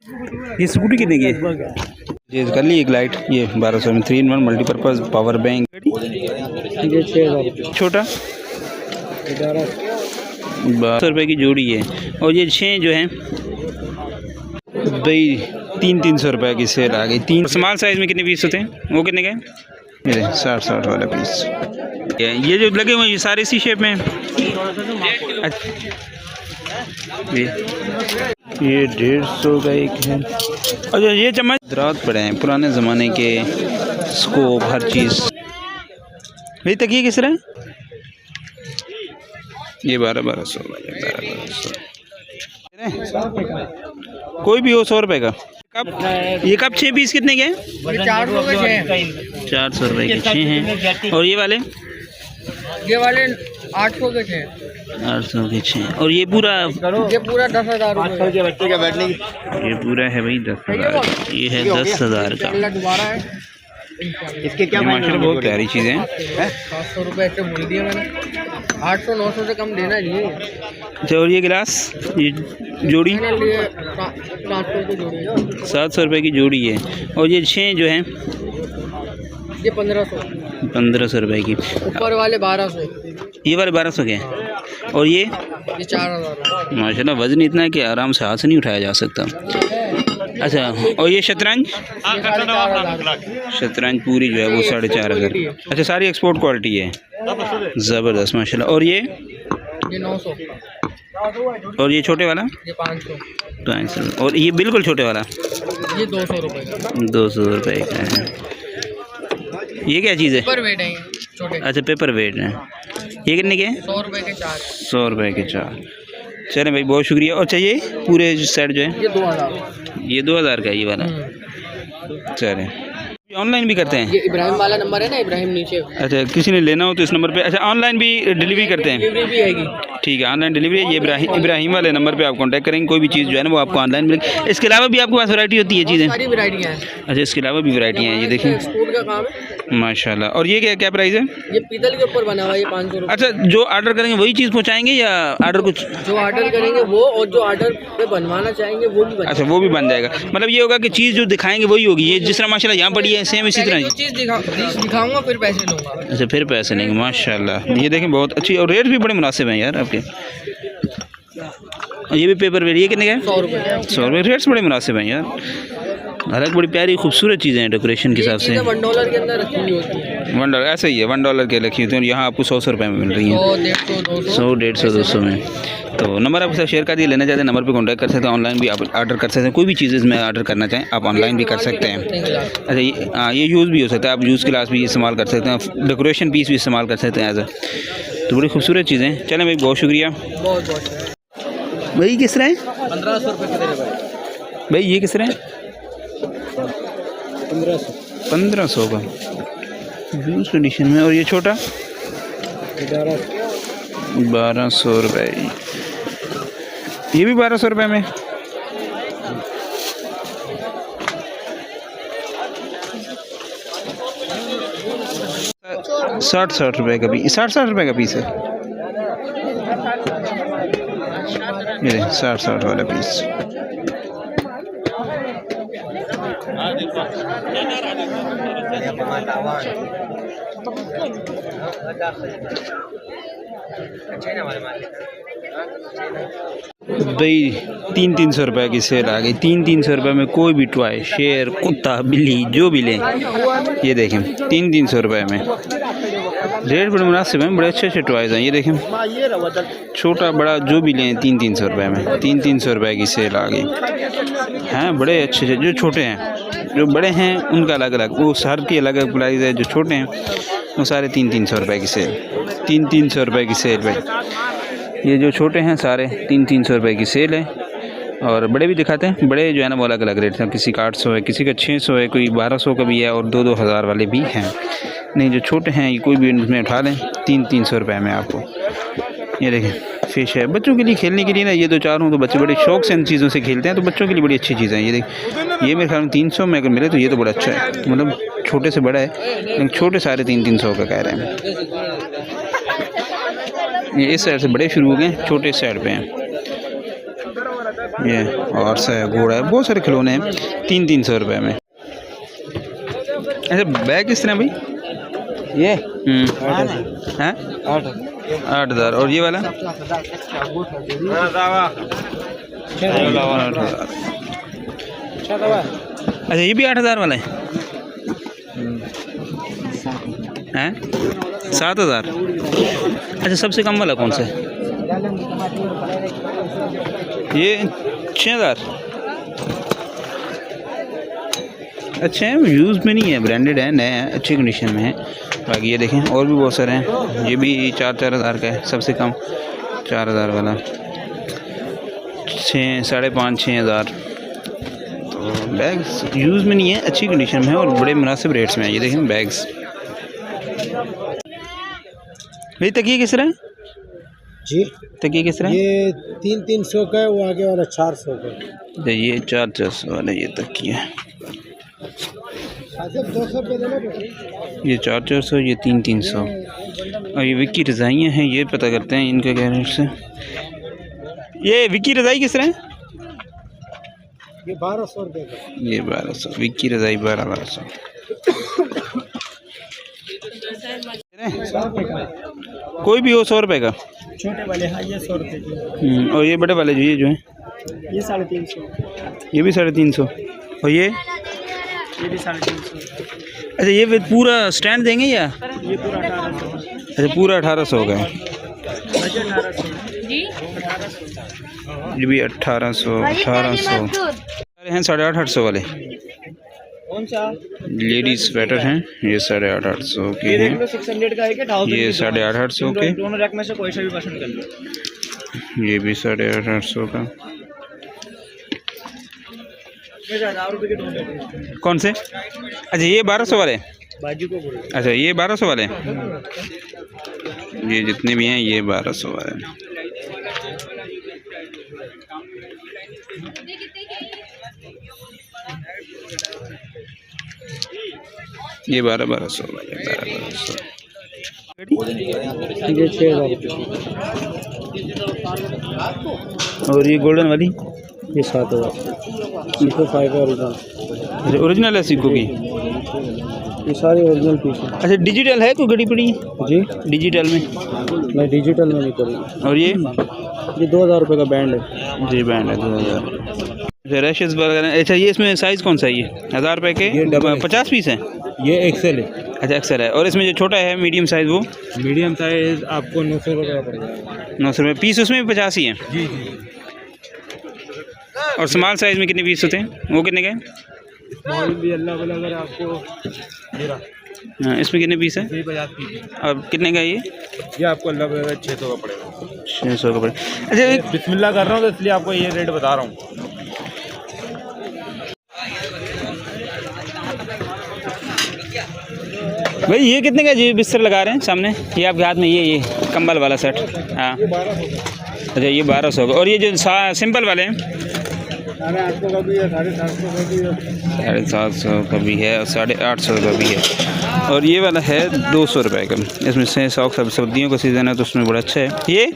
ये स्कूटी कितने की है? ये कर ली एक लाइट, ये 1200 में 3-in-1 मल्टीपर्पज़ पावर बैंक। ये 6000 छोटा 1200 रुपये की जोड़ी है। और ये 6 जो हैं भाई 300 रुपये की सेल आ गई। 3 स्मॉल साइज़ में कितने पीस होते हैं? वो कितने के? ये 60 वाला पीस। ये जो लगे हुए हैं ये सारे इसी शेप में हैं। ये 150 का एक है। और ये चम्मच दरात पड़े हैं पुराने ज़माने के, स्कोप हर चीज़। भाई तकिए किस तरह? ये 1200 कोई भी हो 100 रुपये का। कप ये कप 6 पीस कितने के हैं? 400 के 6 400 रुपये के 6 हैं। और ये वाले 800 के 6 800 के 6। और ये पूरा 10,000 रुपये बच्चे का बैठने की। ये पूरा है भाई 10,000। ये है 10,000 का। दोबारा है इसके क्या माशाल्लाह बहुत प्यारी चीज़ें हैं। 700 रुपये ऐसे बोल दिए मैंने। 800-900 से कम देना चाहिए। अच्छा और ये गिलास ये जोड़ी 700 रुपये की जोड़ी है। और ये 6 जो हैं ये 1500 रुपये की। ऊपर वाले 1200। ये वाले 1200 के हैं। और ये 4000 माशाल्लाह वज़न इतना है कि आराम से हाथ से नहीं उठाया जा सकता। अच्छा और ये शतरंज पूरी जो है वो 4500। अच्छा सारी एक्सपोर्ट क्वालिटी है, ज़बरदस्त माशाल्लाह। और ये 900। और ये छोटे वाला ये 500। और ये बिल्कुल छोटे वाला ये 200 रुपये 200 रुपये का है। ये क्या चीज़ है? पेपर वेट है छोटे। अच्छा पेपर वेट है। ये कितने के हैं? 100 रुपये के 4। 100 रुपये के 4। चलें भाई बहुत शुक्रिया। और चाहिए पूरे सेट जो है ये 2000। ये 2000 का है ये वाला। चलें ऑनलाइन भी करते हैं? ये इब्राहिम वाला नंबर है ना, इब्राहिम नीचे। अच्छा किसी ने लेना हो तो इस नंबर पे। अच्छा ऑनलाइन भी डिलीवरी करते हैं? डिलीवरी भी आएगी। ठीक है ऑनलाइन डिलीवरी है। ये इब्राहिम वाले नंबर पे आप कांटेक्ट करेंगे, कोई भी चीज़ जो है ना वो आपको ऑनलाइन मिलेगी। इसके अलावा भी आपके पास वैरायटी होती है चीज़ें? सारी वैरायटियाँ हैं। अच्छा इसके अलावा भी वैरायटियाँ हैं, ये देखिए एक्सपोर्ट का काम है माशाल्लाह। और ये क्या प्राइस है? ये पीतल के ऊपर बना हुआ है, ये 500 रुपये। अच्छा जो ऑर्डर करेंगे वही चीज़ पहुँचाएंगे या ऑर्डर कुछ? जो ऑर्डर करेंगे वो, और जो ऑर्डर पे बनवाना चाहेंगे वो भी बन। अच्छा वो भी बन जाएगा। मतलब ये होगा कि चीज़ जो दिखाएंगे वही होगी। ये जिस तरह माशाल्लाह यहाँ पड़ी है सेम इसी तरह चीज़ दिखाऊंगा फिर पैसे लूँगा। अच्छा फिर पैसे लेंगे माशाल्लाह। ये देखें बहुत अच्छी और रेट भी बड़े मुनासिब हैं यार आपके। ये भी पेपर वेट, ये कितने का है? 100 रुपये। 100 रुपये। रेट्स बड़े मुनासिब हैं यार। हालांकि बड़ी प्यारी खूबसूरत चीज़ें हैं डेकोरेशन के हिसाब से। $1 के अंदर रखी हुई होती है। $1 ऐसा ही है, $1 के रखी होती है। और यहाँ आपको 100 रुपये में मिल रही हैं। 100, 150, 200 में। तो नंबर आपके साथ शेयर कर दिए, लेना चाहते हैं नंबर पे कांटेक्ट कर सकते हैं। ऑनलाइन भी आप ऑर्डर कर सकते हैं, कोई भी चीज़ इसमें ऑर्डर करना चाहें आप ऑनलाइन भी कर सकते हैं। अच्छा ये यूज़ भी हो सकता है, आप यूज़ गिलास भी इस्तेमाल कर सकते हैं, डेकोरेशन पीस भी इस्तेमाल कर सकते हैं एज। तो बड़ी खूबसूरत चीज़ें। चलें भाई बहुत शुक्रिया। भाई किस तरह है? 1500 रुपये के दे रहे भाई ये किस तरह है? 1500 का यूज़ कंडीशन में। और ये छोटा 1200 रुपये। ये भी 1200 रुपये में। साठ रुपये का भी 60 रुपये का पीस है। ये 60 वाला पीस। भाई 300 रुपये की सेल आ गई। 300 रुपये में कोई भी टॉय, शेर, कुत्ता, बिल्ली जो भी लें, ये देखें 300 रुपये में। रेट बड़े मुनासिब हैं, बड़े अच्छे टॉयज़ हैं। ये देखें छोटा बड़ा जो भी लें 300 रुपये में। 300 रुपये की सेल आ गई हैं। बड़े अच्छे जो छोटे हैं, जो बड़े हैं उनका अलग अलग, वो हर की अलग अलग प्राइस है। जो छोटे हैं वो सारे 300 रुपये की सेल। 300 रुपये की सेल भाई। ये जो छोटे हैं सारे 300 रुपये की सेल है। और बड़े भी दिखाते हैं, बड़े जो है ना वो अलग अलग रेट हैं। किसी का 800 है, किसी का 600 है, कोई 1200 का भी है और 2-2 हज़ार वाले भी हैं। नहीं जो छोटे हैं ये कोई भी इनमें उठा लें 300 रुपये में आपको। ये देखें फिश है बच्चों के लिए खेलने के लिए ना। ये 2-4 हों तो बच्चे बड़े शौक से इन चीज़ों से खेलते हैं, तो बच्चों के लिए बड़ी अच्छी चीज़ें हैं। ये देख ये मेरे ख्याल में 300 में अगर मिले तो ये तो बड़ा अच्छा है। मतलब छोटे से बड़ा है, लेकिन छोटे सारे 300 का कह रहे हैं। ये इस साइड से बड़े शुरू हो गए, छोटे इस साइड पे हैं। ये और सा है, घोड़ा है, बहुत सारे खिलौने हैं 300 रुपये में। अच्छा बैग किस तरह भाई? ये हैं 8 8,000 और ये वाला 8,000। अच्छा ये भी 8,000 वाला है 7,000। अच्छा सबसे कम वाला कौन सा है? ये 6,000। अच्छे हैं, यूज़ में नहीं है, ब्रांडेड है, नए हैं, अच्छी कंडीशन में है। बाकी ये देखें और भी बहुत सारे हैं, ये भी 4,000 का है सबसे कम, 4,000 वाला 6, 5,500, 6,000। तो बैग्स यूज़ में नहीं है, अच्छी कंडीशन में है और बड़े मुनासिब रेट्स में है। ये देखें बैग्स। भाई तकिए किस तरह है? जी तकिए किस तरह है? ये 300 का है, वो आगे वाला 400 का। तो ये 400 वाला ये तकिए, 200 पे देना। ये 400, ये 300। और ये विक्की रज़ाइयाँ हैं, ये पता करते हैं इनका क्या रेट से। ये विक्की रज़ाई किस तरह है? ये 1200 रुपये का। ये 1200 विक्की रज़ाई 1200। कोई भी हो 100 रुपये का। छोटे वाले हाँ ये 100 रुपये की। और ये बड़े वाले जो हैं ये 350। ये भी 350। और ये भी 350। अच्छा ये फिर पूरा स्टैंड देंगे या? ये पूरा 1800। अच्छा पूरा 1800 का है। ये भी 1800 हैं। 850 वाले कौन सा? लेडीज स्वेटर हैं, ये 850 के हैं। 600 का है कि 1000? ये 850 के। दोनों रैक में से कोई सा भी पसंद कर लो। ये भी 850 का। 1000 रुपये के दोनों। कौन से? अच्छा ये 1200 वाले। बाजू को बोलो। अच्छा ये 1200 वाले, ये जितने भी हैं ये 1200 वाले। ये 1200 वाले, 1200। ये 6000 रुपये। और ये गोल्डन वाली ये 7000। सीको 5 का ओरिजिनल। अच्छा ओरिजिनल है सीको की। ये सारे ओरिजिनल पीस हैं। अच्छा डिजिटल है कोई घड़ी पड़ी? जी डिजिटल में? मैं डिजिटल में नहीं करूँगा। और ये 2000 रुपये का बैंड है। जी बैंड है 2000। अच्छा रैशेस वगैरह। अच्छा ये इसमें साइज़ कौन सा है? ये 1000 रुपये के 50 पीस हैं। ये एक्सेल है। अच्छा एक्सेल है। और इसमें जो छोटा है मीडियम साइज़ वो? मीडियम साइज आपको 900 रुपये का पड़ेगा। 900 रुपये पीस, उसमें भी 50 ही हैं। जी जी। और स्मॉल साइज़ में कितने पीस होते हैं, वो कितने के? स्मॉल भी अलग अलग है आपको। हाँ इसमें कितने पीस है? 50 पीस। और कितने का ये आपको अलग अलग 600 का पड़ेगा। 600 का पड़े। अच्छा एक बिस्मिल्लाह कर रहा हूँ तो इसलिए आपको ये रेट बता रहा हूँ। भाई ये कितने का जी बिस्तर लगा रहे हैं सामने? ये आपके हाथ में ये कंबल वाला सेट। हाँ अच्छा ये 1200 का। और ये जो सिंपल वाले हैं? 850 का भी है, 750 का भी है। 750 का भी है और 850 का भी है। और ये वाला है 200 रुपये का। इसमें से सर्दियों का सीज़न है तो उसमें बड़ा अच्छा है। ये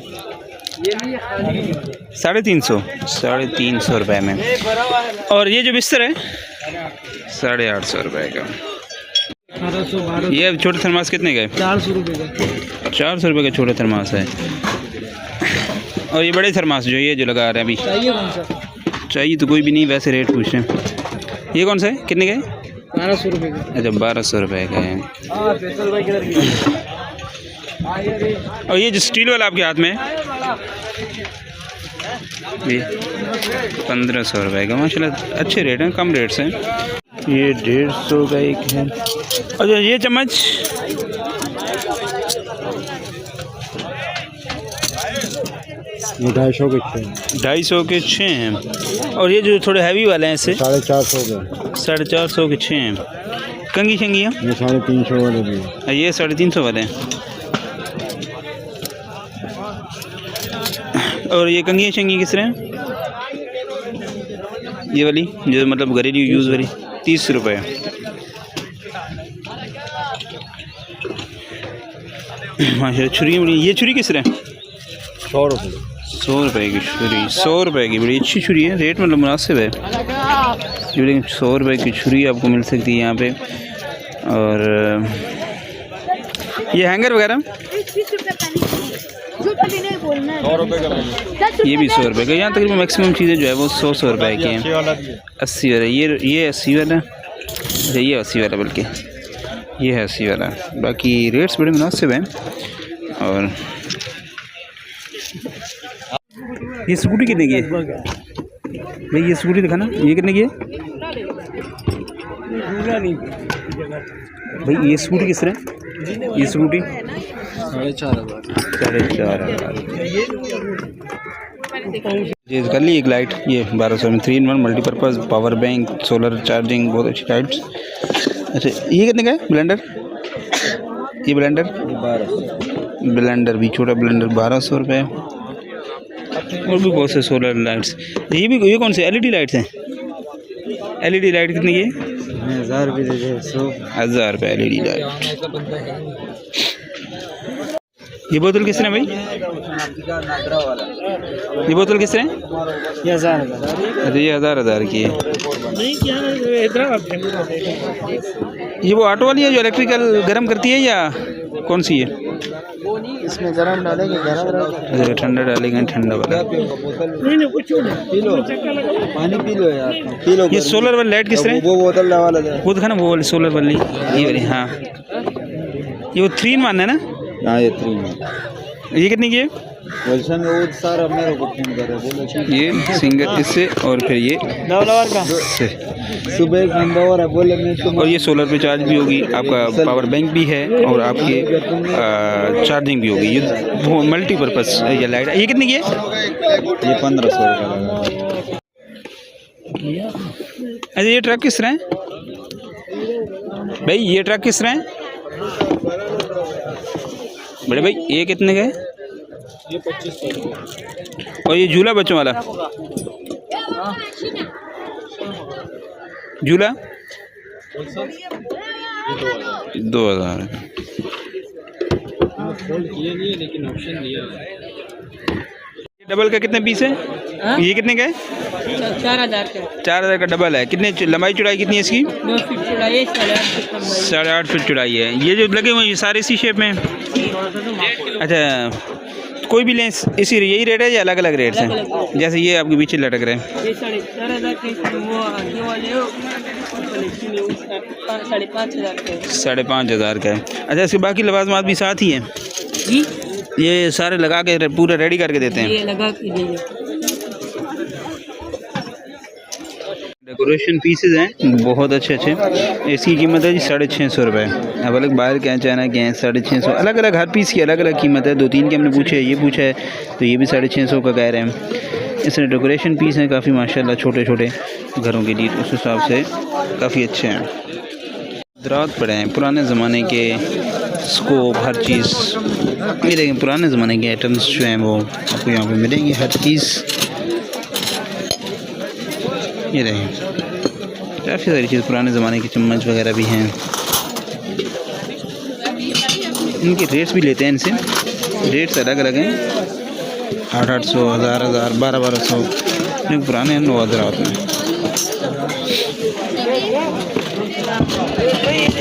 350 रुपये में। और ये जो बिस्तर है 850 रुपये का। ये छोटे थर्मास कितने का है? 400 रुपये का। 400 रुपये का छोटा थर्मास है। और ये बड़े थर्मास जो लगा रहे हैं अभी, चाहिए कौन सा? चाहिए तो कोई भी नहीं, वैसे रेट पूछ रहे हैं। ये कौन सा है, कितने का है? 1200 रुपये का। अच्छा 1200 रुपये का है। और ये जो स्टील वाला आपके हाथ में है ये 1500 रुपये का। माशाल्लाह अच्छे रेट हैं, कम रेट्स हैं। ये 150 का एक है। अच्छा ये चम्मच ये 250 के 250 के 6 हैं। और ये जो थोड़े हैवी वाले हैं इससे 450 के 450 के 6 हैं। कंगी शंगियाँ ये 350 वाले भी। ये 350 वाले हैं। और ये कंगियाँ शंगी किस तरह हैं? ये वाली जो मतलब घरेलू यूज़ वाली 30 रुपये। माशाल्लाह छुरी बड़ी। ये छुरी किस तरह? 100 रुपये। 100 100 रुपये की छुरी, 100 रुपये की, बड़ी अच्छी छुरी है, रेट मतलब मुनासिब है। ये लेकिन 100 रुपये की छुरी आपको मिल सकती है यहाँ पे। और ये हैंगर वगैरह ये भी 100 रुपये का। यहाँ तकरीबन मैक्सिमम चीज़ें जो है वो 100 रुपये की हैं। 80 वाला, ये 80 वाला, अच्छा ये 80 वाला, बल्कि ये है 80 वाला। बाकी रेट्स बड़े मुनासिब हैं। और ये स्कूटी कितने की है भाई? ये स्कूटी दिखाना, ये कितने की है भाई? ये स्कूटी किस तरह? ये स्कूटी 4,500। ये कर ली एक लाइट, ये 1200 में 3-in-1 multipurpose power bank solar charging, बहुत अच्छी लाइट्स। अच्छा ये कितने का है ब्लेंडर? ये ब्लेंडर 1200, ब्लेंडर भी छोटा ब्लेंडर 1200 रुपये। और भी बहुत से सोलर लाइट्स। ये भी, ये कौन से एलईडी लाइट्स हैं? एलईडी लाइट कितनी की है? 1000 रुपये। 1000 रुपये एलईडी लाइट। ये बोतल किस तरह भाई? ये बोतल किस तरह? ये 1000। अच्छा ये 1000 की है। ये वो ऑटो वाली है जो इलेक्ट्रिकल गर्म करती है या कौन सी है? इसमें गर्म डालेंगे, अच्छा ठंडा डालेंगे, ठंडा वाला। पानी पी लो यार, पी लो। ये सोलर वाली लाइट किस तरह? वो बोतल वाला वो दिखा ना, वो वाली सोलर वाली, ये वाली। हाँ ये वो 3-in-1 है ना? हाँ ये 3-in-1। ये कितनी की है? सारा मेरे को फोन कर रहे, ये सिंगल इससे और फिर ये सुबह और बोले। और ये सोलर पे चार्ज भी होगी, आपका पावर बैंक भी है और आपकी चार्जिंग भी होगी। ये मल्टीपर्पज़ ये लाइट। ये कितनी की है? ये 1500 का। अच्छा ये ट्रक किस तरह है भाई? ये ट्रक किस तरह है बड़े भाई? ये कितने का है? ये 2500। और ये झूला बच्चों वाला झूला 2000। लेकिन ऑप्शन दिया। डबल का कितने पीस है? ये कितने का है? 4000 का। 4000 का डबल है। कितने लंबाई चौड़ाई कितनी है इसकी? 2 फीट चौड़ाई है, 8.5 फीट चौड़ाई है। ये जो लगे हुए ये सारे इसी शेप में? अच्छा कोई भी लें इसी यही रेट है या अलग अलग रेट्स हैं? जैसे ये आपके पीछे लटक रहे हैं, ये 5,500 का है। अच्छा इसके बाकी लवाजमात भी साथ ही हैं जी? ये सारे लगा के पूरा रेडी करके देते हैं? ये लगा के देंगे। डेकोरेशन पीसेज हैं बहुत अच्छे अच्छे। इसकी कीमत है जी 650 रुपये। अब अलग बाहर क्या चाइना के हैं 650, अलग अलग हर पीस की अलग अलग कीमत है। 2-3 के हमने पूछे, ये पूछा है तो ये भी 650 का कह रहे हैं। इसमें डेकोरेशन पीस हैं काफ़ी माशाल्लाह, छोटे छोटे घरों के लिए, उस हिसाब से काफ़ी अच्छे हैं। दरात पड़े हैं पुराने ज़माने के, स्कोप हर चीज़। ये देखें पुराने ज़माने के आइटम्स जो हैं वो आपको यहाँ पे मिलेंगे हर चीज़। ये देखें काफ़ी सारी चीज़ पुराने ज़माने के, चम्मच वगैरह भी हैं। इनके रेट्स भी लेते हैं इनसे, रेट्स अलग अलग हैं, 800, 1000, 1200, लेकिन पुराने हैं 9,000 में।